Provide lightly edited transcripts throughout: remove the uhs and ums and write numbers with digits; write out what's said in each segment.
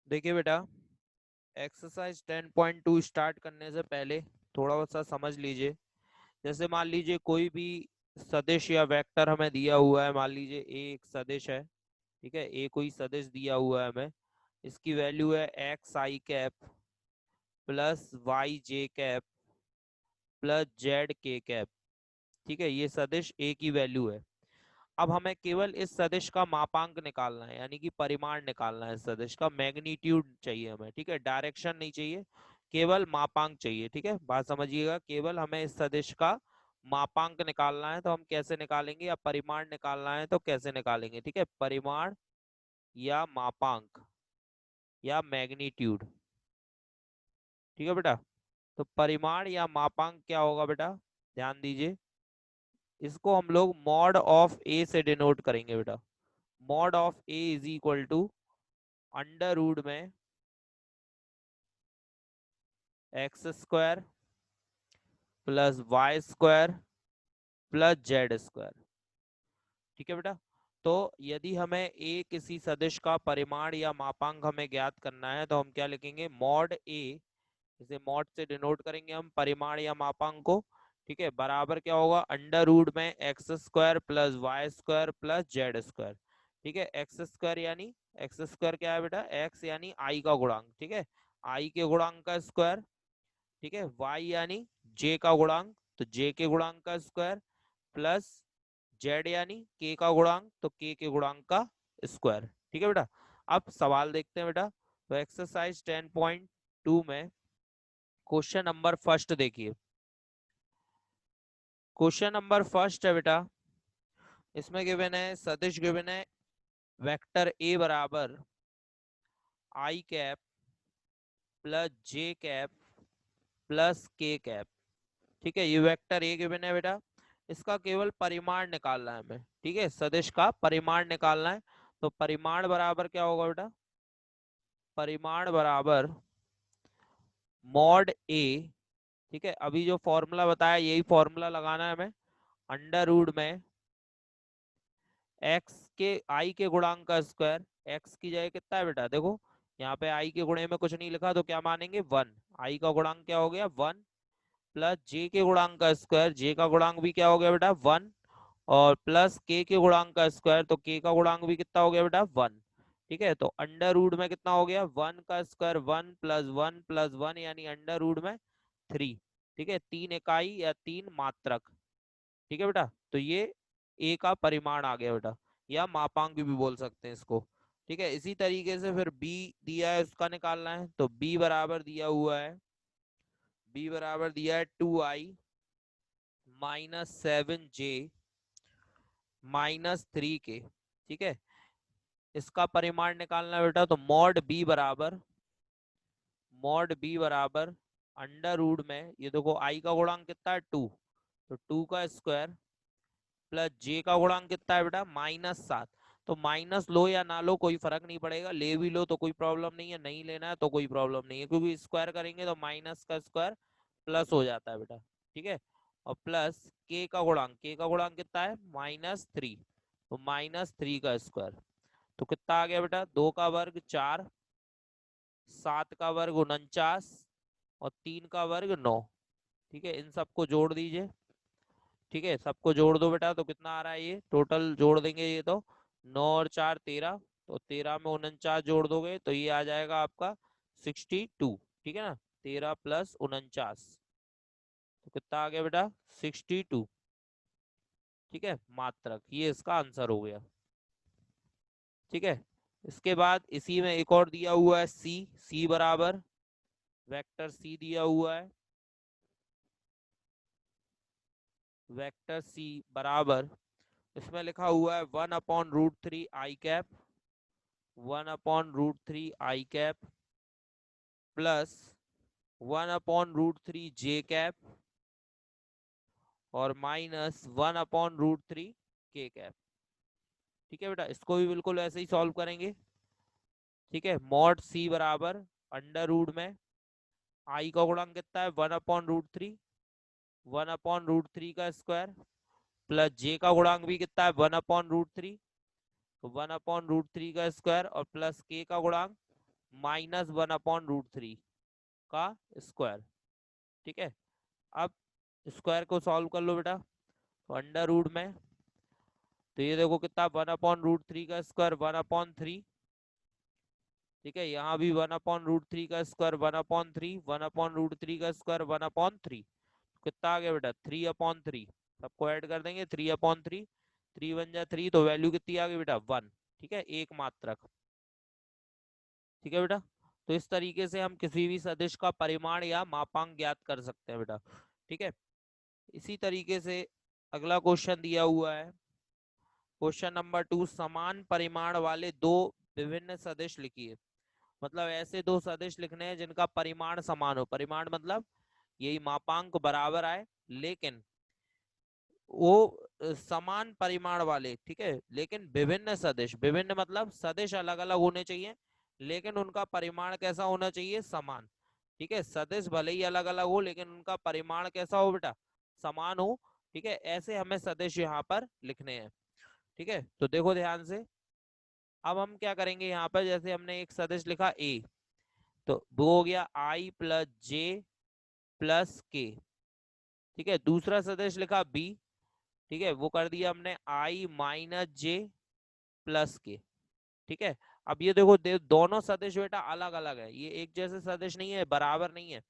देखिए बेटा, exercise 10.2 start करने से पहले थोड़ा बहुत सा समझ लीजिए। जैसे मान लीजिए कोई भी सदिश या वेक्टर हमें दिया हुआ है। मान लीजिए ए एक सदिश है, ठीक है। ए कोई सदिश दिया हुआ है हमें, इसकी वैल्यू है एक्स आई कैप प्लस वाई जे कैप प्लस जेड के कैप, ठीक है। ये सदिश ए की वैल्यू है। अब हमें केवल इस सदिश का मापांक निकालना है, यानी कि परिमाण निकालना है। इस सदिश का मैग्नीट्यूड चाहिए हमें, ठीक है। डायरेक्शन नहीं चाहिए, केवल मापांक चाहिए, ठीक है। बात समझिएगा, केवल हमें इस सदिश का मापांक निकालना है। तो हम कैसे निकालेंगे, या परिमाण निकालना है तो कैसे निकालेंगे, ठीक है। परिमाण या मापांक या मैग्नीट्यूड, ठीक है बेटा। तो परिमाण या मापांक क्या होगा बेटा, ध्यान दीजिए। इसको हम लोग मॉड ऑफ ए से डिनोट करेंगे बेटा। Mod of A is equal to under root में x square plus Y square plus Z square, ठीक है बेटा। तो यदि हमें ए किसी सदिश का परिमाण या मापांक हमें ज्ञात करना है तो हम क्या लिखेंगे, मॉड ए, इसे मॉड से डिनोट करेंगे हम परिमाण या मापांक को, ठीक है। बराबर क्या होगा, अंडर रूट में x square plus Y square plus Z square, ठीक है। एक्स स्क्वायर यानी, एक्स स्क्वायर क्या है बेटा, एक्स यानी आई का गुणांक, ठीक है। आई के गुणांक का स्क्वायर, ठीक है। वाई यानी जे का गुणांक, तो जे के गुणांक का स्क्वायर प्लस जेड यानी के का गुणांक, तो के गुणांक का स्क्वायर, ठीक है बेटा। अब सवाल देखते हैं बेटा। तो एक्सरसाइज 10.2 में क्वेश्चन नंबर फर्स्ट देखिए। क्वेश्चन नंबर फर्स्ट है बेटा, इसमें गिवन है, सदिश गिवन है वेक्टर ए बराबर आई कैप प्लस जे कैप प्लस के कैप, ठीक है। ये वेक्टर ए गिवन है बेटा, इसका केवल परिमाण निकालना है हमें, ठीक है। सदिश का परिमाण निकालना है। तो परिमाण बराबर क्या होगा बेटा, परिमाण बराबर मॉड ए, ठीक है। अभी जो फॉर्मूला बताया यही फॉर्मूला लगाना है हमें। अंडर रूट में एक्स के आई के गुणांक का स्क्वायर, एक्स की जगह कितना है बेटा, देखो यहाँ पे आई के गुणे में कुछ नहीं लिखा तो क्या मानेंगे, वन। आई का गुणांक क्या हो गया, वन। प्लस जे के गुणांक का स्क्वायर, जे का गुणांक भी क्या हो गया बेटा, वन। और प्लस के गुणांक का स्क्वायर, तो के का गुणांक भी कितना हो गया बेटा, वन, ठीक है। तो अंडर रूट में कितना हो गया, वन का स्क्वायर वन प्लस वन यानी अंडर रूट में थ्री, ठीक है। तीन इकाई या तीन मात्रक, ठीक है बेटा। तो ये ए का परिमाण आ गया बेटा, या मापांक भी बोल सकते हैं इसको, ठीक है। इसी तरीके से फिर बी दिया है, उसका निकालना है। तो बी बराबर दिया हुआ है, बी बराबर दिया है 2i minus 7j minus 3k, ठीक है। इसका परिमाण निकालना है बेटा। तो मॉड बी बराबर अंडर रूट में, ये देखो आई का गुणांक कितना है, टू, तो टू का स्क्वायर प्लस जे का गुणांक कितना है बेटा, -7। तो माइनस लो या ना लो कोई फर्क नहीं पड़ेगा, ले भी लो तो कोई प्रॉब्लम नहीं है, नहीं लेना है तो कोई प्रॉब्लम नहीं है, क्योंकि स्क्वायर करेंगे तो माइनस का स्क्वायर प्लस हो जाता है बेटा, ठीक है। और प्लस के का गुणांक कितना है, -3, तो -3 का स्क्वायर, तो कितना आ गया बेटा, दो का वर्ग चार, सात का वर्ग 49 और तीन का वर्ग 9, ठीक है। इन सबको जोड़ दीजिए, ठीक है। सबको जोड़ दो बेटा, तो कितना आ रहा है, ये टोटल जोड़ देंगे ये तो 9 और 4 13, तो 13 में 49 जोड़ दोगे तो ये आ जाएगा आपका 62, ठीक है ना। 13 प्लस 49, तो कितना आ गया बेटा, 62, ठीक है। मात्रक, ये इसका आंसर हो गया, ठीक है। इसके बाद इसी में एक और दिया हुआ है सी, सी बराबर वेक्टर सी दिया हुआ है, वेक्टर सी बराबर, इसमें लिखा हुआ है 1/√3 आई कैप, 1/√3 आई कैप प्लस 1/√3 जे कैप और माइनस 1/√3 के कैप, ठीक है बेटा। इसको भी बिल्कुल ऐसे ही सॉल्व करेंगे, ठीक है। मॉड सी बराबर अंडर रूट में आई का गुणांक कितना है, 1/√3, 1/√3 का स्क्वायर प्लस जे का गुणांक भी कितना है, 1/√3, तो 1/√3 का स्क्वायर और प्लस के का गुणांक -1/√3 का स्क्वायर। ठीक है, अब स्क्वायर को सॉल्व कर लो बेटा। तो अंडर रूट में, तो ये देखो कितना 1/√3 का स्क्वायर 1/3। ठीक है, यहाँ भी 1/√3 का स्क्वायर 1/3, 1/√3 का स्क्वायर 1/3। कितना आ गया बेटा 3/3। सबको ऐड कर देंगे 3/3, 3 1 जा 3, तो वैल्यू कितनी आ गई बेटा 1। ठीक है, एक मात्रक। ठीक है बेटा, तो इस तरीके से हम किसी भी सदिश का परिमाण या मापांक ज्ञात कर सकते हैं बेटा। ठीक है, इसी तरीके से अगला क्वेश्चन दिया हुआ है, क्वेश्चन नंबर 2, समान परिमाण वाले दो विभिन्न सदिश लिखिए। मतलब ऐसे दो सदिश लिखने हैं जिनका परिमाण समान हो। परिमाण मतलब यही मापांक बराबर आए, लेकिन वो समान परिमाण वाले। ठीक है, लेकिन विभिन्न सदिश, विभिन्न मतलब सदिश अलग अलग होने चाहिए, लेकिन उनका परिमाण कैसा होना चाहिए, समान। ठीक है, सदिश भले ही अलग अलग हो लेकिन उनका परिमाण कैसा हो बेटा, समान हो। ठीक है, ऐसे हमें सदिश यहाँ पर लिखने हैं। ठीक है, तो देखो ध्यान से, अब हम क्या करेंगे यहाँ पर, जैसे हमने एक सदिश लिखा ए, तो वो हो गया i + j + k। ठीक है, दूसरा सदिश लिखा बी, ठीक है, वो कर दिया हमने i - j + k। ठीक है, अब ये देखो दोनों सदिश बेटा अलग अलग है, ये एक जैसे सदिश नहीं है, बराबर नहीं है,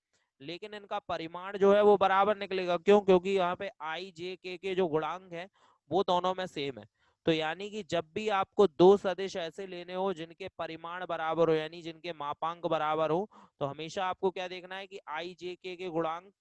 लेकिन इनका परिमाण जो है वो बराबर निकलेगा। क्यों? क्योंकि यहाँ पे i j k के जो गुणांक है वो दोनों में सेम है। तो यानी कि जब भी आपको दो सदिश ऐसे लेने हो जिनके परिमाण बराबर हो, यानी जिनके मापांक बराबर हो, तो हमेशा आपको क्या देखना है कि i j k के गुणांक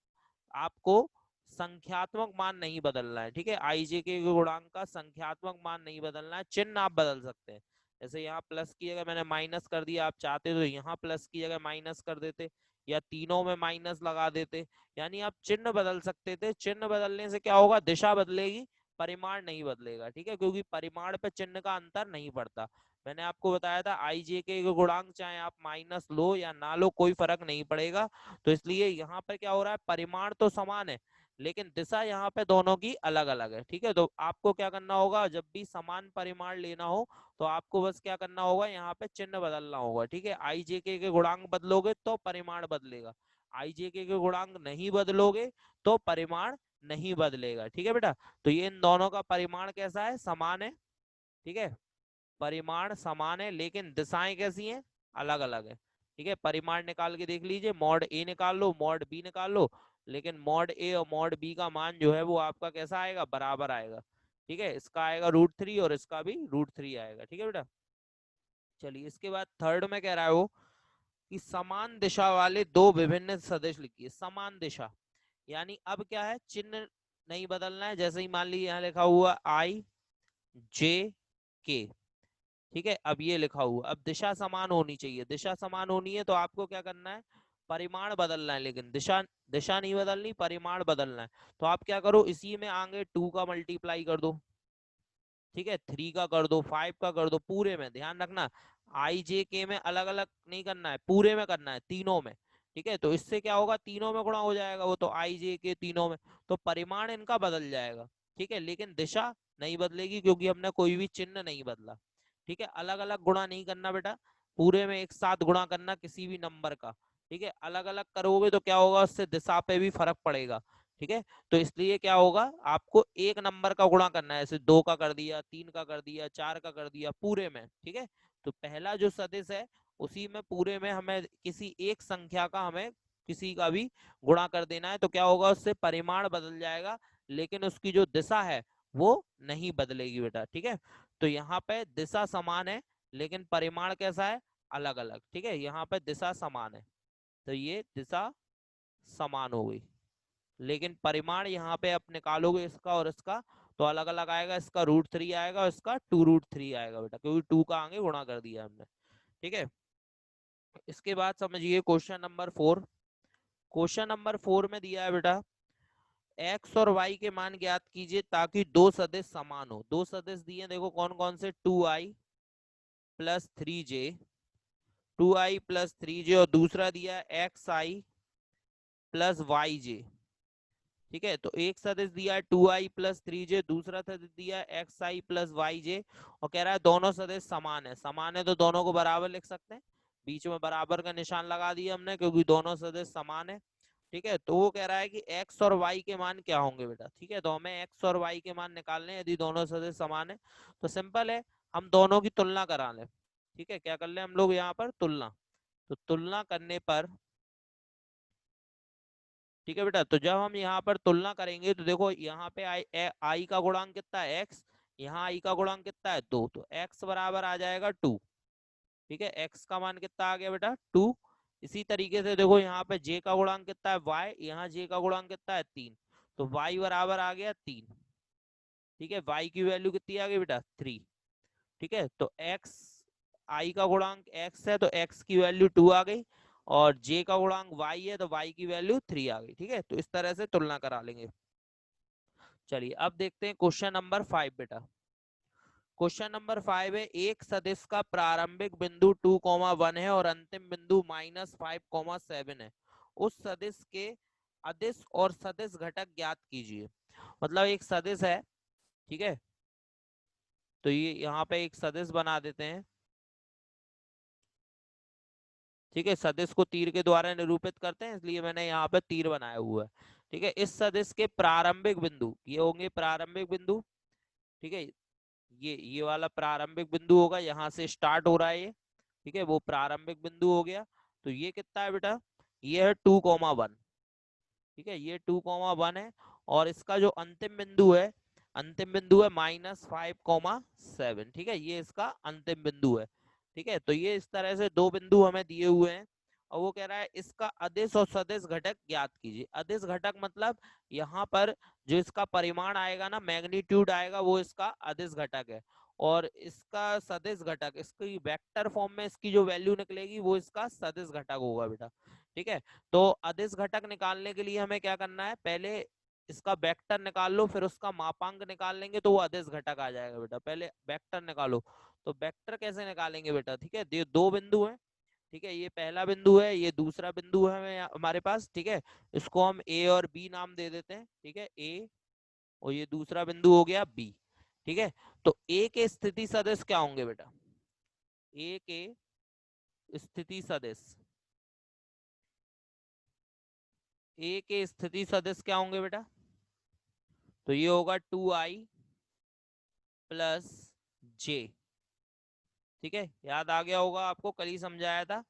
आपको संख्यात्मक मान नहीं बदलना है। ठीक है, आई जे के गुणांक का संख्यात्मक मान नहीं बदलना है, चिन्ह आप बदल सकते हैं। जैसे यहाँ प्लस की जगह मैंने माइनस कर दिया, आप चाहते तो यहाँ प्लस की जगह माइनस कर देते, या तीनों में माइनस लगा देते, यानी आप चिन्ह बदल सकते थे। चिन्ह बदलने से क्या होगा, दिशा बदलेगी, परिमाण नहीं बदलेगा। ठीक है, क्योंकि परिमाण पे चिन्ह का अंतर नहीं पड़ता। मैंने आपको बताया था आई जे के गुणांक चाहे आप माइनस लो या ना लो, कोई फर्क नहीं पड़ेगा। तो इसलिए यहाँ पे क्या हो रहा है, परिमाण तो समान है लेकिन दिशा यहाँ पे दोनों की अलग अलग है। ठीक है, तो आपको क्या करना होगा, जब भी समान परिमाण लेना हो तो आपको बस क्या करना होगा, यहाँ पे चिन्ह बदलना होगा। ठीक है, आई जे के गुणांक बदलोगे तो परिमाण बदलेगा, आई जे के गुणांक नहीं बदलोगे तो परिमाण नहीं बदलेगा। ठीक है बेटा, तो ये इन दोनों का परिमाण कैसा है, समान है। ठीक है, परिमाण समान है लेकिन दिशाएं कैसी हैं, अलग अलग है। ठीक है, परिमाण निकाल के देख लीजिए, मॉड ए निकाल लो, मॉड बी निकाल लो, लेकिन मॉड ए और मॉड बी का मान जो है वो आपका कैसा आएगा, बराबर आएगा। ठीक है, इसका आएगा √3 और इसका भी √3 आएगा। ठीक है बेटा, चलिए इसके बाद थर्ड में कह रहा है वो कि समान दिशा वाले दो विभिन्न सदिश लिखिए। समान दिशा यानी अब क्या है, चिन्ह नहीं बदलना है। जैसे ही मान लीजिए यहाँ लिखा हुआ आई जे के, ठीक है, अब ये लिखा हुआ, अब दिशा समान होनी चाहिए। दिशा समान होनी है तो आपको क्या करना है, परिमाण बदलना है, लेकिन दिशा दिशा नहीं बदलनी, परिमाण बदलना है। तो आप क्या करो, इसी में आगे 2 का मल्टीप्लाई कर दो। ठीक है, 3 का कर दो, 5 का कर दो, पूरे में ध्यान रखना, आई जे के में अलग अलग नहीं करना है, पूरे में करना है, तीनों में। ठीक है, तो इससे क्या होगा, तीनों में गुणा हो जाएगा वो, तो आई जे के तीनों में, तो परिमाण इनका बदल जाएगा। ठीक है, लेकिन दिशा नहीं बदलेगी क्योंकि हमने कोई भी चिन्ह नहीं बदला। ठीक है, अलग अलग गुणा नहीं करना बेटा, पूरे में एक साथ गुणा करना किसी भी नंबर का। ठीक है, अलग अलग करोगे तो क्या होगा, उससे दिशा पे भी फर्क पड़ेगा। ठीक है, तो इसलिए क्या होगा, आपको एक नंबर का गुणा करना है, जैसे 2 का कर दिया, 3 का कर दिया, 4 का कर दिया, पूरे में। ठीक है, तो पहला जो सदिश है उसी में पूरे में हमें किसी एक संख्या का हमें किसी का भी गुणा कर देना है, तो क्या होगा, उससे परिमाण बदल जाएगा लेकिन उसकी जो दिशा है वो नहीं बदलेगी बेटा। ठीक है, तो यहाँ पे दिशा समान है लेकिन परिमाण कैसा है, अलग अलग। ठीक है, यहाँ पे दिशा समान है तो ये दिशा समान हो गई, लेकिन परिमाण यहाँ पे आप निकालोगे इसका और इसका तो अलग अलग आएगा, इसका √3 आएगा और इसका 2√3 आएगा बेटा, क्योंकि 2 का आगे गुणा कर दिया हमने। ठीक है, इसके बाद समझिए क्वेश्चन नंबर 4। क्वेश्चन नंबर 4 में दिया है बेटा, x और y के मान ज्ञात कीजिए ताकि दो सदिश समान हो। दो सदिश दिए देखो कौन कौन से, 2i + 3j, 2i + 3j, और दूसरा दिया xi + yj। ठीक है, तो एक सदिश दिया है 2i + 3j, दूसरा सदिश दिया है xi + yj, और कह रहा है दोनों सदिश समान है। समान है तो दोनों को बराबर लिख सकते हैं, बीच में बराबर का निशान लगा दिया हमने क्योंकि दोनों सदिश समान है। ठीक है, तो वो कह रहा है कि x और y के मान क्या होंगे बेटा। ठीक है, तो हमें x और y के मान निकालने हैं यदि दोनों सदिश समान है। तो सिंपल है, हम दोनों की तुलना करा लें। ठीक है, क्या कर ले हम लोग यहाँ पर तुलना। तो तुलना करने पर, ठीक है बेटा, तो जब हम यहाँ पर तुलना करेंगे तो देखो यहाँ पे आई का गुणांक कितना है x, यहाँ आई का गुणांक कितना है 2, तो x बराबर आ जाएगा 2। ठीक है, x का मान कितना आ गया बेटा 2। इसी तरीके से देखो यहाँ पे j का गुणांक कितना है y, यहाँ j का गुणांक कितना है 3, तो y बराबर आ गया 3। ठीक है, y की वैल्यू कितनी आ गई बेटा 3। ठीक है, तो x, i का गुणांक x है तो x की वैल्यू 2 आ गई, और j का गुणांक y है तो y की वैल्यू 3 आ गई। ठीक है, तो इस तरह से तुलना करा लेंगे। चलिए अब देखते हैं क्वेश्चन नंबर 5 बेटा। क्वेश्चन नंबर 5 है, एक सदिश का प्रारंभिक बिंदु 2,1 है और अंतिम बिंदु -5,7 है। उस सदिश के अदिश और सदिश घटक ज्ञात कीजिए। मतलब एक सदिश है, ठीक है, तो ये यहाँ पे एक सदिश बना देते हैं। ठीक है, सदिश को तीर के द्वारा निरूपित करते हैं, इसलिए मैंने यहाँ पे तीर बनाया हुआ है। ठीक है, इस सदिश के प्रारंभिक बिंदु ये होंगे प्रारंभिक बिंदु। ठीक है, ये वाला प्रारंभिक बिंदु होगा, यहाँ से स्टार्ट हो रहा है ये। ठीक है, वो प्रारंभिक बिंदु हो गया। तो ये कितना है बेटा, ये है 2,1। ठीक है, ये 2,1 है, और इसका जो अंतिम बिंदु है, अंतिम बिंदु है -5,7। ठीक है, ये इसका अंतिम बिंदु है। ठीक है, तो ये इस तरह से दो बिंदु हमें दिए हुए हैं, और वो कह रहा है इसका अदिश और सदिश घटक ज्ञात कीजिए। अदिश घटक मतलब यहाँ पर जो इसका परिमाण आएगा ना, मैग्नीट्यूड आएगा, वो इसका अदिश घटक है। और इसका सदिश घटक, इसकी वेक्टर फॉर्म में इसकी जो वैल्यू निकलेगी वो इसका सदिश घटक होगा बेटा। ठीक है, तो अदिश घटक निकालने के लिए हमें क्या करना है, पहले इसका वेक्टर निकाल लो, फिर उसका मापांक निकाल लेंगे तो वो अदिश घटक आ जाएगा बेटा। पहले वेक्टर निकालो। तो वेक्टर कैसे निकालेंगे बेटा, ठीक है, ये दो बिंदु हैं। ठीक है, ये पहला बिंदु है, ये दूसरा बिंदु है हमारे पास। ठीक है, इसको हम ए और बी नाम दे देते हैं। ठीक है, ए, और ये दूसरा बिंदु हो गया बी। ठीक है, तो ए के स्थिति सदिश क्या होंगे बेटा, ए के स्थिति सदिश, ए के स्थिति सदिश क्या होंगे बेटा, तो ये होगा 2i प्लस जे। ठीक है, याद आ गया होगा आपको, कल ही समझाया था।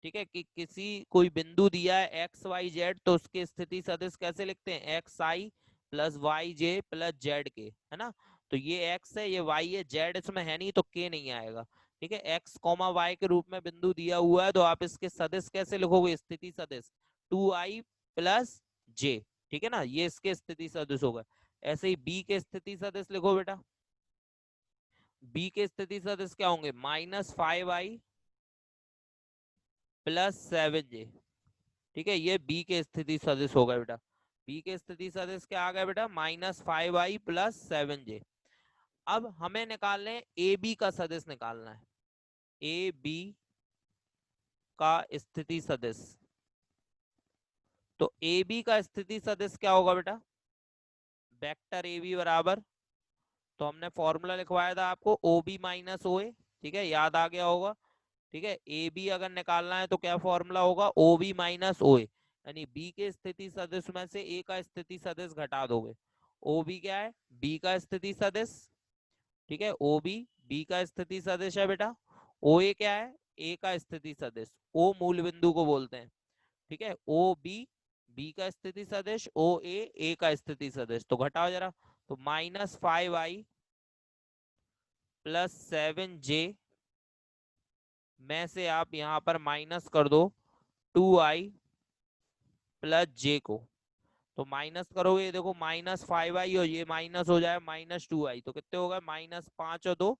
ठीक है, कि किसी कोई बिंदु दिया है एक्स वाई जेड, तो उसकी स्थिति सदिश कैसे लिखते हैं, एक्स आई प्लस वाई जे प्लस जेड के, है ना। तो ये एक्स है, ये वाई है, जेड इसमें है नहीं तो के नहीं आएगा। ठीक है, एक्स कॉमा वाई के रूप में बिंदु दिया हुआ है, तो आप इसके सदिश कैसे लिखोगे, स्थिति सदिश 2i प्लस जे। ठीक है ना, ये इसके स्थिति सदिश होगा। ऐसे ही बी के स्थिति सदिश लिखो बेटा। बी के स्थिति सदिश क्या होंगे, -5i प्लस 7j। ठीक है, ये बी के स्थिति सदिश हो गए बेटा। बी के स्थिति सदिश क्या आ गया बेटा, -5i प्लस 7j। अब हमें निकालने ए बी का सदिश निकालना है, ए बी का स्थिति सदिश। तो ए बी का स्थिति सदिश क्या होगा बेटा, वेक्टर ए बी बराबर, तो हमने फॉर्मूला लिखवाया था आपको, ओ बी माइनस ओ ए। ठीक है, याद आ गया होगा। ठीक है, ए बी अगर निकालना है तो क्या फॉर्मूला होगा, ओ बी माइनस ओ ए, यानी बी के स्थिति सदिश में से ए का स्थिति सदिश घटा दोगे। ओ बी क्या है, बी का स्थिति सदिश। ठीक है, ओ बी बी का स्थिति सदिश है बेटा। ओ ए क्या है, ए का स्थिति सदिश, ओ मूल बिंदु को बोलते हैं। ठीक है, ओ बी बी का स्थिति सदिश, ओ ए का स्थिति सदिश, तो घटाओ जरा। तो -5i प्लस 7j में से आप यहाँ पर माइनस कर दो 2i प्लस जे को। तो माइनस करोगे, ये देखो -5i और ये माइनस हो जाए -2i, तो कितने हो गए, -5 और 2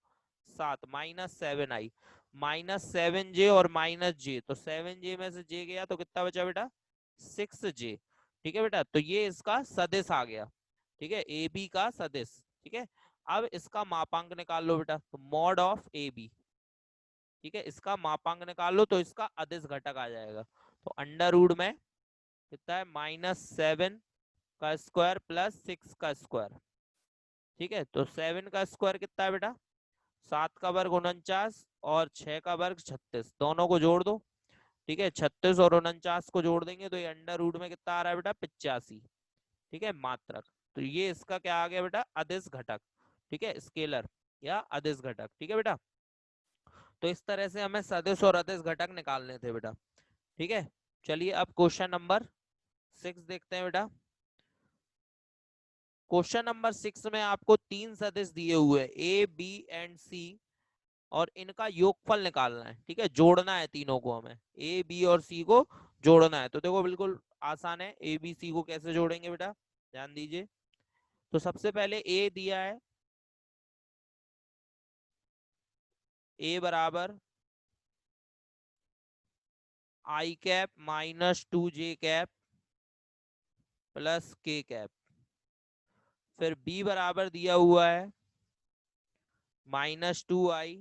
7, -7i, -7j और -j, तो 7j में से j गया तो कितना बचा बेटा, 6j। ठीक है बेटा, तो ये इसका सदिश आ गया। ठीक है, ए बी का सदिश। ठीक है, अब इसका मापांक निकाल लो बेटा, तो मॉड ऑफ ए बी। ठीक है, इसका मापांक निकाल लो तो इसका अदिश घटक आ जाएगा। तो अंडर रूट में कितना है, -7 का स्क्वायर प्लस 6 का स्क्वायर। ठीक है, तो 7 का स्क्वायर कितना है बेटा, 7 का वर्ग 49 और 6 का वर्ग 36, दोनों को जोड़ दो। ठीक है, 36 और 49 को जोड़ देंगे तो ये अंडर रूट में कितना आ रहा है बेटा, 85। ठीक है, मात्रक। तो ये इसका क्या आ गया बेटा, अदिश घटक। ठीक है, स्केलर या अदिश घटक। ठीक है बेटा, तो इस तरह से हमें सदिश और अदिश घटक निकालने थे बेटा। ठीक है, चलिए अब क्वेश्चन नंबर 6 देखते हैं बेटा। क्वेश्चन नंबर 6 में आपको 3 सदिश दिए हुए हैं, ए बी एंड सी, और इनका योगफल निकालना है। ठीक है, जोड़ना है तीनों को हमें, ए बी और सी को जोड़ना है। तो देखो बिल्कुल आसान है, ए बी सी को कैसे जोड़ेंगे बेटा, ध्यान दीजिए। तो सबसे पहले ए दिया है, ए बराबर आई कैप माइनस 2 जे कैप प्लस के कैप। फिर बी बराबर दिया हुआ है -2i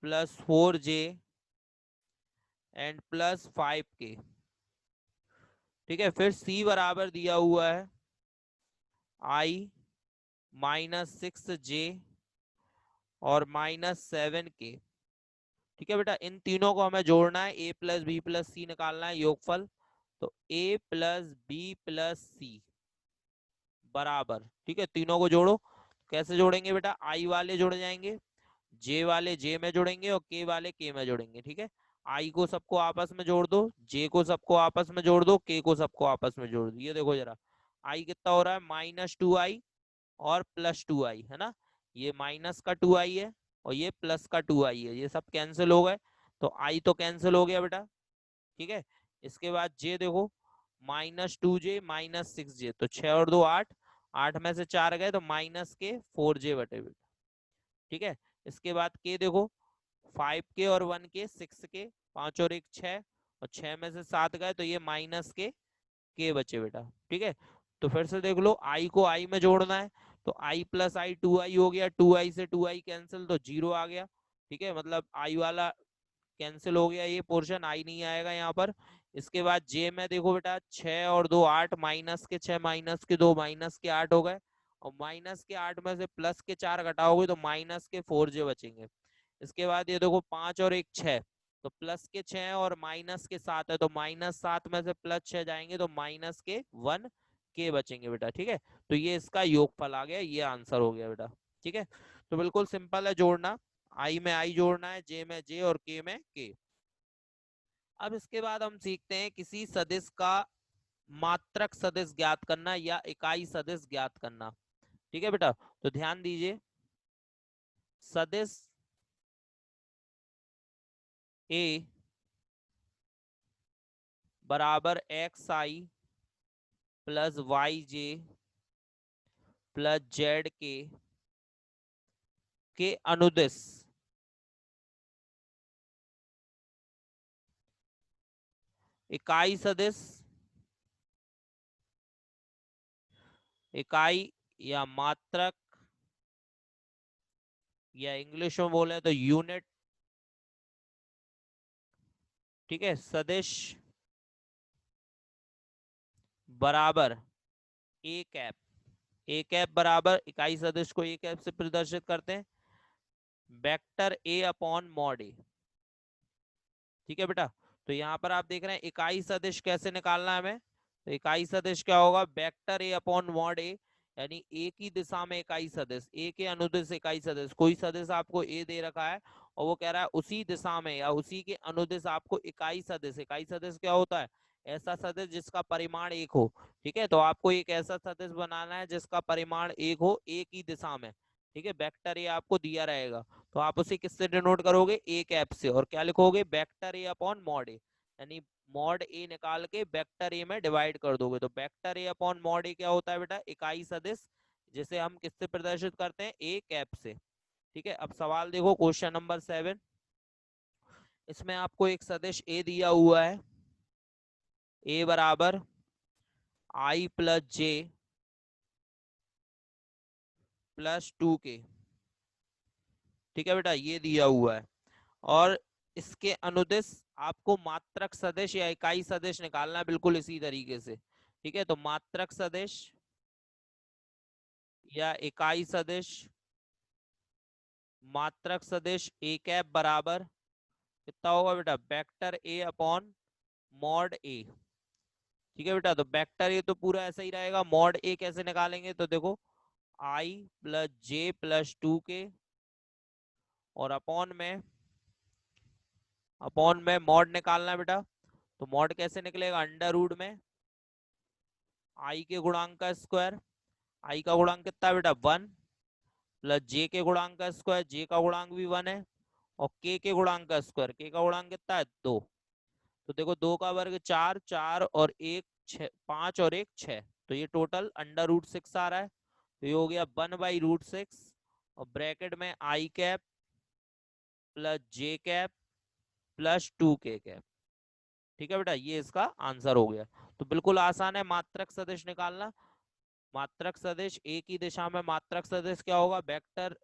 plus 4j and plus 5k। ठीक है, फिर सी बराबर दिया हुआ है i -6j और -7k। ठीक है बेटा, इन तीनों को हमें जोड़ना है, a प्लस बी प्लस सी निकालना है योगफल। तो a प्लस बी प्लस सी बराबर, ठीक है, तीनों को जोड़ो। कैसे जोड़ेंगे बेटा, आई वाले जुड़ जाएंगे, जे वाले जे में जुड़ेंगे और के वाले के में जुड़ेंगे। ठीक है, आई को सबको आपस में जोड़ दो, जे को सबको आपस में जोड़ दो, के को सबको आपस में जोड़ दो। ये देखो जरा, आई कितना हो रहा है, -2i और +2i है ना, ये माइनस का 2i है और ये प्लस का 2i है, ये सब कैंसिल हो गए। तो आई तो कैंसिल हो गया बेटा। ठीक है, इसके बाद जे देखो, -2j -6j, तो 6 और 2 8, 8 में से 4 गए तो -4j बटे बेटा। ठीक है, इसके बाद के देखो, 5k और 1k 6k, 5 और 1 6, और 6 में से 7 गए तो ये के बचे बेटा। ठीक है, तो फिर से देख लो, आई को आई में जोड़ना है, तो आई प्लस आई 2i हो गया, 2i से 2i कैंसिल तो 0 आ गया। ठीक है, मतलब आई वाला कैंसिल हो गया, ये पोर्शन आई नहीं आएगा यहाँ पर। इसके बाद जे में देखो बेटा, 6 और 2 8, -6 -2 -8 हो गए, और -8 में से +4 घटाओगे तो -4j बचेंगे। इसके बाद ये देखो, 5 और 1 6, तो +6 और -7 है, तो -7 में से +6 जाएंगे तो -1 के बचेंगे बेटा। ठीक है, तो ये इसका योगफल आ गया, ये आंसर हो गया बेटा। ठीक है, तो बिल्कुल सिंपल है जोड़ना, आई में आई जोड़ना है, जे में जे और के में के। अब इसके बाद हम सीखते हैं किसी सदिश का मात्रक सदिश ज्ञात करना या इकाई सदिश ज्ञात करना। ठीक है बेटा, तो ध्यान दीजिए, सदिश ए बराबर xi plus yj plus zk के अनुदिश इकाई सदिश, इकाई या मात्रक, या इंग्लिश में बोले तो यूनिट। ठीक है, सदिश बराबर ए कैप, ए कैप बराबर, इकाई सदिश को ए कैप से प्रदर्शित करते हैं, वेक्टर ए अपॉन मॉड ए। ठीक है बेटा, तो यहाँ पर आप देख रहे हैं इकाई सदिश कैसे निकालना है हमें। तो इकाई सदिश क्या होगा, वेक्टर ए अपॉन मॉड ए, यानी ए की दिशा में इकाई सदिश, ए के अनुदिश इकाई सदिश। कोई सदिश आपको ए दे रखा है और वो कह रहा है उसी दिशा में या उसी के अनुदिश आपको इकाई सदिश, इकाई सदिश क्या होता है, ऐसा सदिश जिसका परिमाण 1 हो। ठीक है, तो आपको एक ऐसा सदिश बनाना है जिसका परिमाण 1 हो, ए की दिशा में। ठीक है, वेक्टर ए आपको दिया रहेगा, तो आप उसे किससे डिनोट करोगे, ए कैप से, और क्या लिखोगे, वेक्टर ए अपॉन मॉड ए, यानी मॉड ए निकाल के वेक्टर ए में डिवाइड कर दोगे। तो वेक्टर ए अपॉन मॉड ए क्या होता है बेटा, इकाई सदिश, जिसे हम किससे प्रदर्शित करते हैं, ए कैप से। ठीक है, अब सवाल देखो, क्वेश्चन नंबर 7, इसमें आपको एक सदिश ए दिया हुआ है, ए बराबर आई प्लस जे +2k। ठीक है बेटा, ये दिया हुआ है, और इसके अनुदिश आपको मात्रक सदिश या इकाई सदिश निकालना है, बिल्कुल इसी तरीके से। ठीक है, तो मात्रक सदिश या इकाई सदिश मात्रक सदिश ए कैप बराबर कितना होगा बेटा, वेक्टर ए अपॉन मॉड ए। ठीक है बेटा, तो वेक्टर ए तो पूरा ऐसा ही रहेगा, मॉड ए कैसे निकालेंगे, तो देखो आई प्लस जे प्लस 2 के, और अपॉन में मॉड निकालना है बेटा, तो मॉड कैसे निकलेगा, अंडर रूट में आई के गुणांक का स्क्वायर, आई का गुणांक कितना है बेटा 1, प्लस जे के गुणांक का स्क्वायर, जे का गुणांक भी 1 है, और के गुणांक का स्क्वायर, के का गुणांक कितना है 2। तो देखो 2 का वर्ग 4, 4 और 1 6, 5 और 1 6, तो ये टोटल अंडर रूट 6 आ रहा है। तो ये हो गया 1/√6, और ब्रैकेट में आई कैप प्लस जे कैप प्लस 2 के कैप। ठीक है बेटा, ये इसका आंसर हो गया। तो बिल्कुल आसान है मात्रक सदिश निकालना। मात्रक सदिश ए की दिशा में मात्रक सदिश क्या होगा, वेक्टर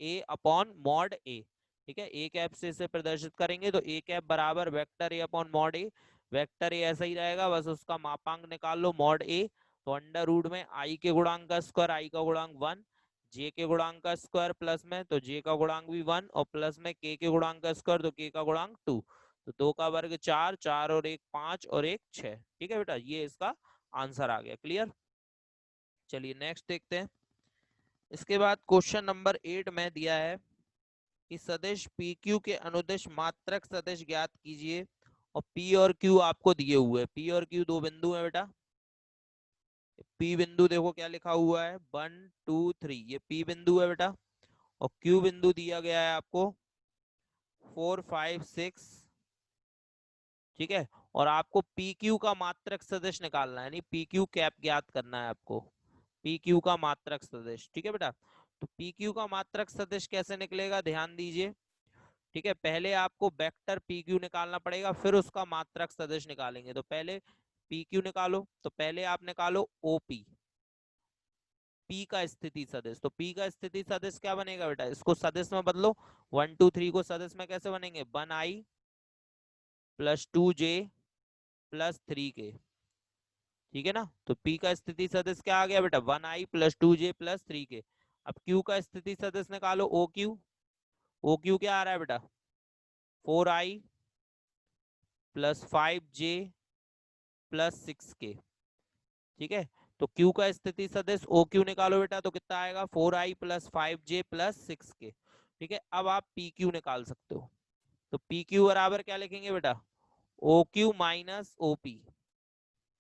ए अपॉन मॉड ए। ठीक है, ए कैप से इसे प्रदर्शित करेंगे, तो ए कैप बराबर vector A upon mod A. Vector A ऐसा ही रहेगा, बस उसका मापांक निकाल लो मॉड ए। तो अंडर रूट में आई के गुणांक का स्क्वायर, आई का गुणांक 1, जे के गुणांक का स्क्वायर प्लस में, तो जे का गुणांक भी 1, और प्लस में के गुणांक का स्क्वायर, तो के का गुणांक 2। तो 2 का वर्ग 4, 4 और 1 5 और 1 6। ठीक है बेटा, ये इसका आंसर आ गया। क्लियर। चलिए नेक्स्ट देखते हैं। इसके बाद क्वेश्चन नंबर 8 में दिया है कि सदिश PQ के अनुदिश मात्रक सदिश ज्ञात कीजिए, और P और Q आपको दिए हुए हैं। P और Q दो बिंदु है बेटा। P बिंदु देखो क्या लिखा हुआ है 1 2 3, ये P बिंदु है बेटा, और Q बिंदु दिया गया है आपको 4 5 6। ठीक है, और आपको PQ का मात्रक सदिश निकालना है, यानी PQ कैप ज्ञात करना है आपको, PQ का मात्रक सदिश। ठीक है बेटा, तो PQ का मात्रक सदिश कैसे निकलेगा, ध्यान दीजिए। ठीक है, पहले आपको वेक्टर PQ निकालना पड़ेगा, फिर उसका मात्रक सदिश निकालेंगे। तो पहले PQ निकालो, तो पहले आप निकालो OP, P का स्थिति सदिश। तो P का स्थिति सदिश क्या बनेगा बेटा, इसको सदिश में बदलो। 1 2 3 को सदिश में कैसे बनेंगे, 1i plus 2j plus 3k। ठीक है ना, तो P का स्थिति सदिश क्या आ गया बेटा, 1i plus 2j plus 3k। अब Q का स्थिति सदिश निकालो, OQ। OQ क्या आ रहा है बेटा, 4i plus 5j plus 6k। ठीक है, तो Q का स्थिति सदिश OQ निकालो बेटा, तो कितना आएगा 4i plus 5j plus 6k। ठीक है, अब आप PQ निकाल सकते हो। तो PQ बराबर क्या लिखेंगे बेटा, OQ माइनस OP।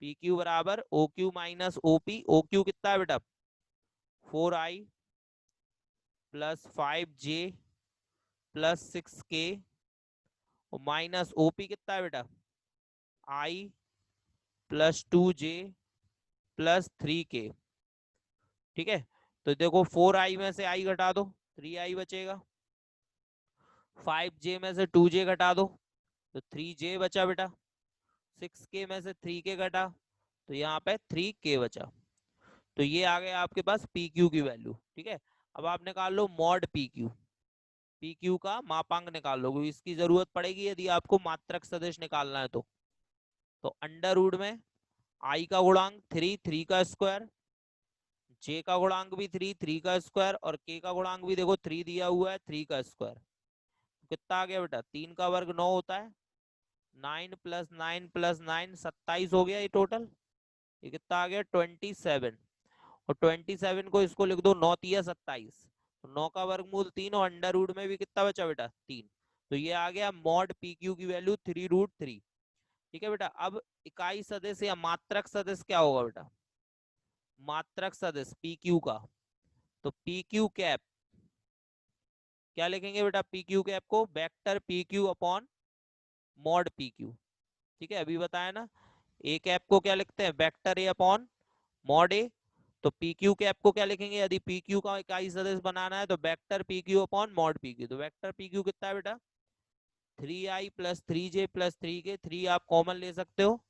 PQ बराबर OQ माइनस OP। OQ कितना है बेटा, 4i plus 5j plus 6k, और माइनस OP कितना है बेटा, i plus 2j plus 3k। ठीक है, तो देखो 4i में से i घटा दो, 3i बचेगा, 5j में से 2j घटा दो, तो 3j बचा बेटा, 6k में से 3k घटा, तो यहाँ पे 3k बचा। तो ये आ गया आपके पास PQ की वैल्यू। ठीक है, अब आप निकाल लो मॉड PQ। PQ का मापांक निकाल लो, क्योंकि इसकी जरूरत पड़ेगी यदि आपको मात्रक सदिश निकालना है तो अंडर रूट में आई का गुणांक 3, 3 का स्क्वायर, जे का गुणांक भी 3, 3 का स्क्वायर, और के का गुणांक भी देखो 3 दिया हुआ है, 3 का स्क्वायर। कितना आ गया बेटा, 3 का वर्ग 9 होता है, 9 प्लस 9 प्लस 9 27 हो गया ये टोटल। ये कितना आ गया 27, और 27 को इसको लिख दो 9 तिया 27, तो 9 का वर्गमूल 3, और अंडर रूट में भी कितना बचा बेटा 3। तो ये आ गया मॉड PQ की वैल्यू 3√3। ठीक है बेटा, अब इकाई सदिश या मात्रक सदिश क्या होगा बेटा, मात्रक सदिश PQ का, तो PQ कैप क्या लिखेंगे बेटा, PQ कैप को vector PQ upon mod PQ। ठीक है, अभी बताया ना, ए कैप को क्या लिखते हैं, वेक्टर ए अपॉन मॉड ए। तो PQ कैप को क्या लिखेंगे, यदि PQ का इकाई सदिश बनाना है तो vector PQ upon mod PQ। तो वेक्टर PQ कितना है बेटा, 3i plus 3j plus 3k, 3 आप कॉमन ले सकते हो,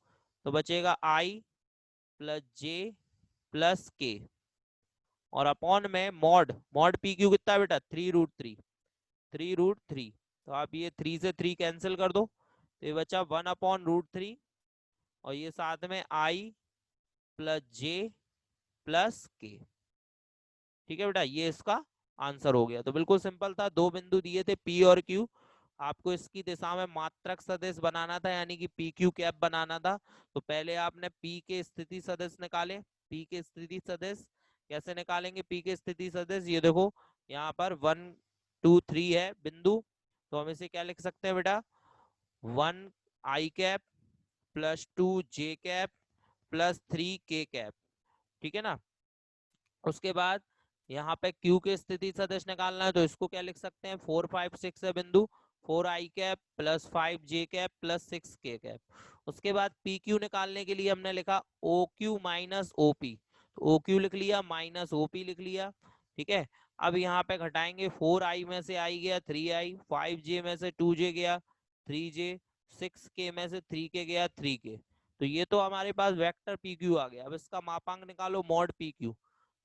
तो बचेगा i plus j plus k, और अपॉन में मॉड, मॉड PQ कितना है बेटा 3√3, 3√3। तो आप ये 3 से 3 कैंसिल कर दो, तो ये बचा 1/√3, और ये साथ में i plus j plus k। ठीक है बेटा, ये इसका आंसर हो गया। तो बिल्कुल सिंपल था, दो बिंदु दिए थे P और Q, आपको इसकी दिशा में मात्रक सदिश बनाना था, यानी कि पी क्यू कैप बनाना था। तो पहले आपने P के स्थिति सदिश निकाले। P के स्थिति सदिश कैसे निकालेंगे? P के स्थिति सदिश ये देखो, यहाँ पर 1 2 3 है बिंदु, तो हम इसे क्या लिख सकते हैं बेटा? 1 आई कैप प्लस 2 जे कैप प्लस 3 के कैप, ठीक है ना। उसके बाद यहाँ पे Q के स्थिति सदिश निकालना है, तो इसको क्या लिख सकते हैं? 4 5 6 है बिंदु, 4 आई कैप प्लस 5 जे कैप प्लस 6 के कैप। उसके बाद पी क्यू निकालने के लिए हमने लिखा O Q minus O P, तो ओ क्यू लिख लिया माइनस ओ पी लिख लिया, ठीक है। अब यहाँ पे घटाएंगे, 4 आई में से आई गया 3 आई, 5 जे में से 2 जे गया 3 जे, 6 के में से 3 के गया 3 के। तो ये तो हमारे पास वेक्टर पी क्यू आ गया। अब इसका मापांक निकालो मॉड पी क्यू।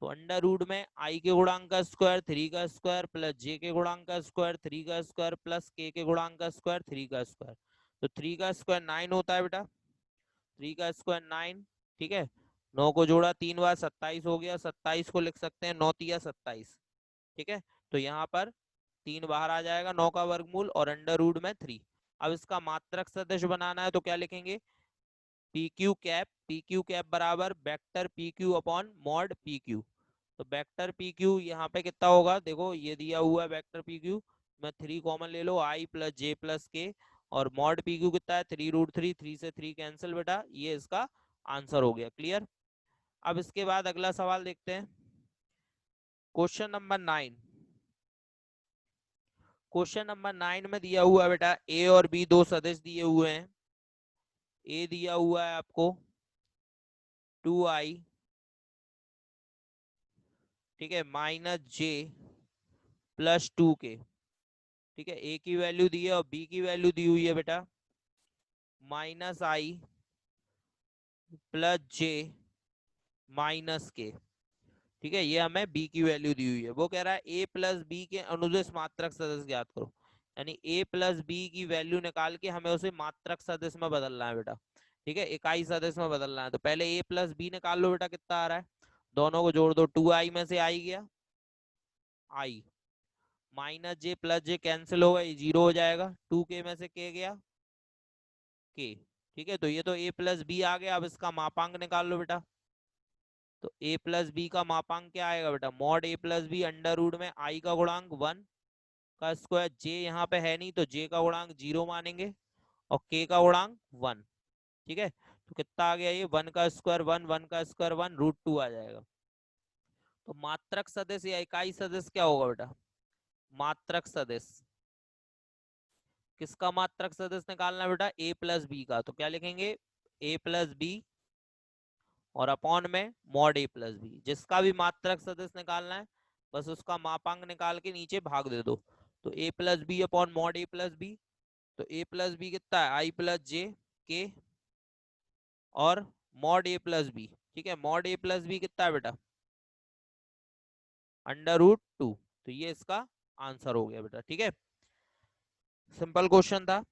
तो अंडर रूट में आई के गुणांक का स्क्वायर 3 का स्क्वायर प्लस जे के गुणांक का स्क्वायर 3 का स्क्वायर प्लस के गुणांक का स्क्वायर 3 का स्क्वायर। तो 3 का स्क्वायर 9 होता है बेटा, 3 का स्क्वायर 9, ठीक है। 9 को जोड़ा 3 बार 27 हो गया, 27 को लिख सकते हैं 9 तिया 27, ठीक है। तो यहाँ पर 3 बाहर आ जाएगा, 9 का वर्गमूल और अंडर रूट में 3। अब इसका मात्रक सदिश बनाना है, तो क्या लिखेंगे? पी क्यू कैप बराबर vector P Q upon mod P Q. तो वेक्टर पी क्यू यहाँ पे कितना होगा? देखो ये दिया हुआ है वेक्टर पी क्यू, मैं 3 कॉमन ले लो, आई प्लस जे प्लस के, और मॉड पी क्यू कितना है? 3 रूट 3, 3 से 3 कैंसिल बेटा, ये इसका आंसर हो गया। क्लियर? अब इसके बाद अगला सवाल देखते हैं, क्वेश्चन नंबर 9। क्वेश्चन नंबर 9 में दिया हुआ है बेटा, ए और बी दो सदिश दिए हुए हैं। ए दिया हुआ है आपको 2i, ठीक है, माइनस जे प्लस 2 के, ठीक है। ए की वैल्यू दी है और बी की वैल्यू दी हुई है बेटा माइनस आई प्लस जे माइनस के, ठीक है। ये हमें बी की वैल्यू दी हुई है। वो कह रहा है ए प्लस बी के अनुदिश मात्रक सदिश ज्ञात करो, यानी ए प्लस बी की वैल्यू निकाल के हमें उसे मात्रक सदिश में बदलना है बेटा, ठीक है, इकाई सदिश में बदलना है। तो पहले ए प्लस बी निकाल लो बेटा, कितना आ रहा है? दोनों को जोड़ दो, 2 आई में से आई गया आई, माइनस जे प्लस जे कैंसिल होगा, ये 0 हो जाएगा, 2 के में से के गया के, ठीक है। तो ये तो ए प्लस बी आ गया। अब इसका मापांक निकाल लो बेटा। तो ए प्लस बी का मापांक क्या आएगा बेटा? Mod A plus B under root में आई का गुणांक 1 का स्क्वायर, जे यहाँ पे है नहीं तो जे का गुणांक 0 मानेंगे, और के का गुणांक 1, ठीक है। तो कितना आ गया? ये 1 का स्क्वायर 1, 1 का स्क्वायर 1, √2 आ जाएगा। तो मात्रक सदिश या इकाई सदिश क्या होगा बेटा? मात्रक सदिश। किसका मात्रक सदिश निकालना है बेटा? ए प्लस बी का। तो क्या लिखेंगे? ए प्लस बी और अपॉन में मॉड ए प्लस बी। जिसका भी मात्रक सदिश निकालना है, बस उसका मापांक निकाल के नीचे भाग दे दो। तो ए plus B upon mod A plus B. तो ए प्लस बी कितना है? आई प्लस जे के और मॉड ए प्लस बी, ठीक है। मॉड ए प्लस बी कितना है बेटा? √2। तो ये इसका आंसर हो गया बेटा, ठीक है। सिंपल क्वेश्चन था।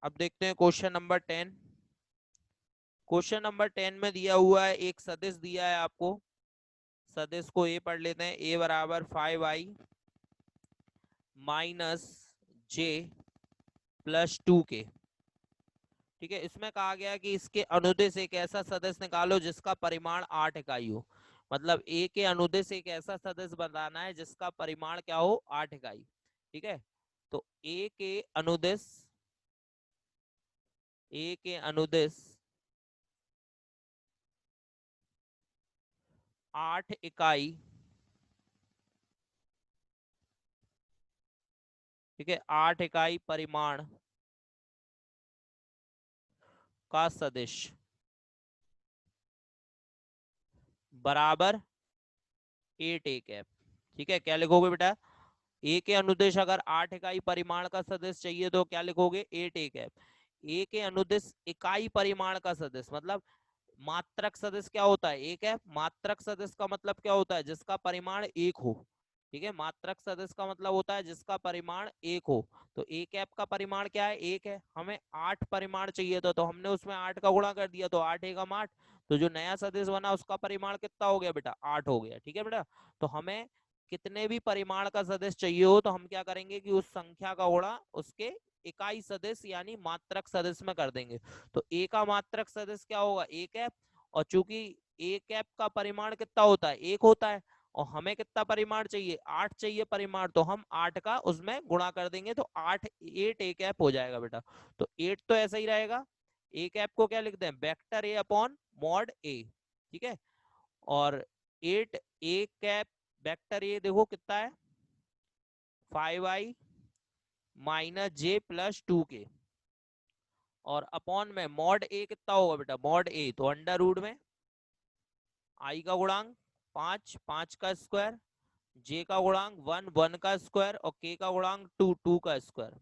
अब देखते हैं क्वेश्चन नंबर 10। क्वेश्चन नंबर 10 में दिया हुआ है, एक सदिश दिया है आपको। सदिश को ए पढ़ लेते हैं। ए बराबर 5i माइनस जे प्लस 2 के, ठीक है। इसमें कहा गया कि इसके अनुदिश एक ऐसा सदिश निकालो जिसका परिमाण 8 इकाई हो। मतलब ए के अनुदिश एक ऐसा सदिश बनाना है जिसका परिमाण क्या हो? 8 इकाई, ठीक है। तो ए के अनुदिश 8 इकाई, ठीक है, 8 इकाई परिमाण का सदिश बराबर 8 ए कैप, ठीक है। क्या लिखोगे बेटा? ए के अनुदिश अगर 8 इकाई परिमाण का सदिश चाहिए तो क्या लिखोगे? 8 ए कैप। ए के अनुदिश इकाई परिमाण का सदिश मतलब मात्रक सदिश क्या होता है? एक है। मात्रक सदिश का मतलब क्या होता है? जिसका परिमाण 1 हो, ठीक है। मात्रक सदिश का मतलब होता है जिसका परिमाण 1 हो। तो ए कैप का परिमाण क्या है? 1 है। हमें 8 परिमाण चाहिए था, तो हमने उसमें 8 का गुणा कर दिया, तो 8 एकम 8। तो जो नया सदिश बना उसका परिमाण कितना हो गया बेटा? 8 हो गया, ठीक है बेटा। तो हमें कितने भी परिमाण का सदिश चाहिए हो तो हम क्या करेंगे कि उस संख्या का गुणा उसके इकाई सदिश यानी मात्रक सदिश में कर देंगे। तो ए का मात्रक सदिश क्या होगा, ए कैप, और चूंकि ए कैप का परिमाण कितना होता है, एक होता है, और हमें कितना परिमाण चाहिए, 8 चाहिए परिमाण, तो हम 8 का उसमें गुणा कर देंगे तो 8 8 ए कैप हो जाएगा बेटा। तो 8 तो ऐसा ही रहेगा, ए कैप को क्या लिखते हैं, वेक्टर ए अपॉन मॉड ए, ठीक है। और 8 ए कैप वेक्टर ए देखो कितना है, 5i माइनस जे प्लस 2k, और अपॉन में मॉड ए कितना होगा बेटा, मॉड ए तो अंडर रूट में आई का गुणांक 5, 5 का स्क्वायर, जे का गुणांक 1, 1 का स्क्वायर, और के का गुणांक 2, 2 का स्क्वायर।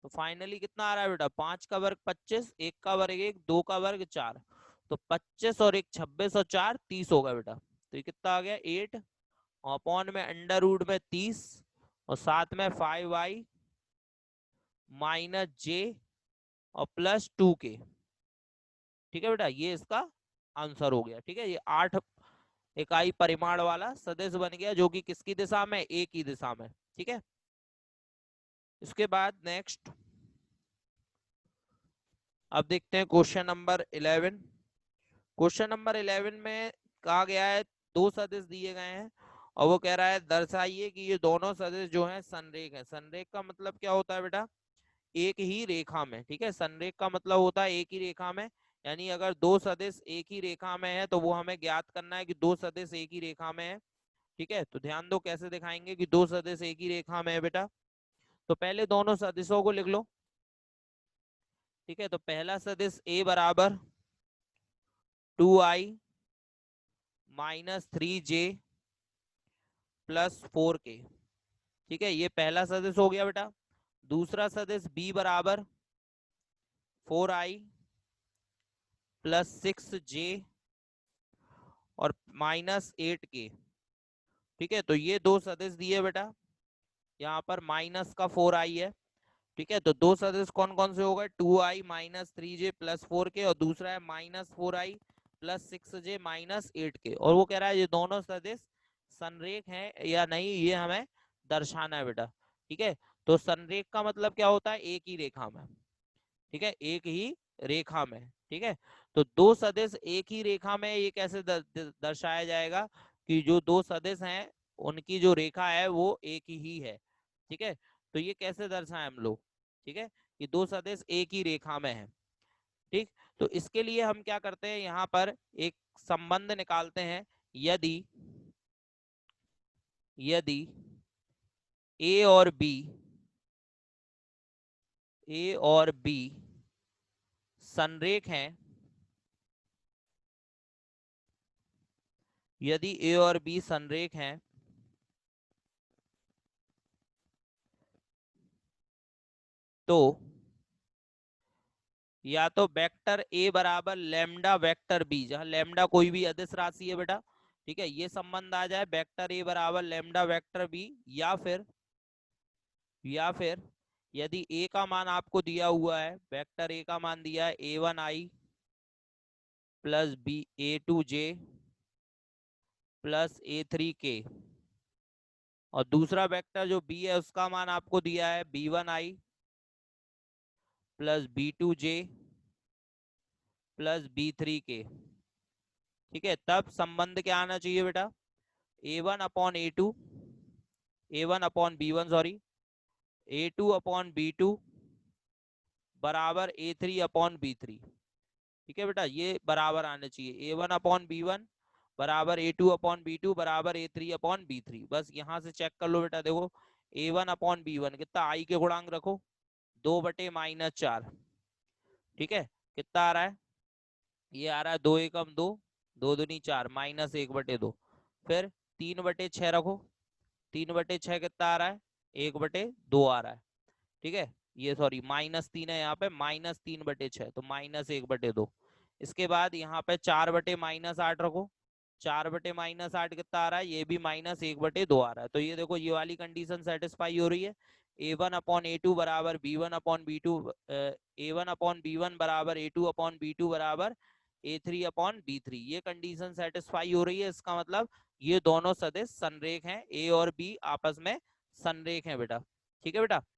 तो फाइनली कितना आ रहा है बेटा, 5 का वर्ग 25, 1 का वर्ग 1, 2 का वर्ग 4, तो 25 और 1 26 और 4 30 होगा बेटा। तो ये कितना आ गया 8, अपॉन में अंडर रूट में 30, और साथ में 5i माइनस जे और प्लस 2k, ठीक है बेटा। ये इसका आंसर हो गया, ठीक है। ये 8 इकाई परिमाण वाला सदिश बन गया जो कि किसकी दिशा में, ए की दिशा में, ठीक है। इसके बाद नेक्स्ट अब देखते हैं क्वेश्चन नंबर 11। क्वेश्चन नंबर 11 में कहा गया है दो सदिश दिए गए हैं और वो कह रहा है दर्शाइए कि ये दोनों सदिश जो हैं संरेख है। संरेख का मतलब क्या होता है बेटा, एक ही रेखा में, ठीक है। संरेख का मतलब होता है एक ही रेखा में, यानी अगर दो सदिश एक ही रेखा में है तो वो हमें ज्ञात करना है कि दो सदिश एक ही रेखा में है, ठीक है। तो ध्यान दो कैसे दिखाएंगे कि दो सदिश एक ही रेखा में है बेटा। तो पहले दोनों सदिशों को लिख लो, ठीक है। तो पहला सदिश a बराबर 2i minus 3j plus 4k, ठीक है। ये पहला सदिश हो गया बेटा। दूसरा सदिश b बराबर 4i प्लस 6j और माइनस 8k, ठीक है। तो ये दो सदिश दिए बेटा, यहाँ पर माइनस का 4i है, ठीक है। तो दो सदिश कौन कौन से हो गए, 2i minus 3j plus 4k, और दूसरा है minus 4i plus 6j minus 8k। और वो कह रहा है ये दोनों सदिश संरेख हैं या नहीं, ये हमें दर्शाना है बेटा, ठीक है। तो संरेख का मतलब क्या होता है, एक ही रेखा में, ठीक है, एक ही रेखा में, ठीक है। तो दो सदिश एक ही रेखा में, ये कैसे दर्शाया जाएगा कि जो दो सदिश हैं उनकी जो रेखा है वो एक ही है, ठीक है। तो ये कैसे दर्शाएं हम लोग, ठीक है, कि दो सदिश एक ही रेखा में है, ठीक। तो इसके लिए हम क्या करते हैं, यहाँ पर एक संबंध निकालते हैं। यदि यदि ए और बी संरेख हैं, यदि ए और बी संरेख हैं तो या तो वेक्टर ए बराबर लैम्डा वेक्टर बी, जहां लैम्डा कोई भी अदिश राशि है बेटा, ठीक है, ये संबंध आ जाए वेक्टर ए बराबर लैम्डा वेक्टर बी, या फिर यदि ए का मान आपको दिया हुआ है, वेक्टर ए का मान दिया है a1i plus B a2j plus a3k, और दूसरा वेक्टर जो बी है उसका मान आपको दिया है b1i plus b2j plus b3k, ठीक है। तब संबंध क्या आना चाहिए बेटा, a1 upon sorry a2 upon b2 बराबर a3 अपॉन b3, ठीक है बेटा। ये बराबर आने चाहिए, a1 अपॉन b1 बराबर a2 अपॉन b2 बराबर a3 अपॉन b3। बस यहाँ से चेक कर लो बेटा, देखो a1 अपॉन b1 कितना, आई के गुणांक रखो 2/-4, ठीक है। कितना आ रहा है, ये आ रहा है 2 एकम 2, 2 दूनी 4 माइनस 1/2, फिर 3/6 रखो, 3/6 कितना आ रहा है, 1/2 आ रहा है, ठीक है। ये सॉरी -3 है यहाँ पे, -3/6 तो -1/2। इसके बाद यहाँ पे 4/-8 रखो, 4/-8 कितना आ रहा है, ये भी -1/2 आ रहा है। तो ये देखो ये वाली कंडीशन सेटिस्फाई हो रही है। a1 अपॉन a2 बराबर b1 upon b2, a1 upon b1 बराबर a2 अपॉन b2 बराबर A3/B3। ये कंडीशन सेटिस्फाई हो रही है, इसका मतलब ये दोनों सदिश संरेख हैं, ए और बी आपस में संरेख हैं बेटा। ठीक है बेटा।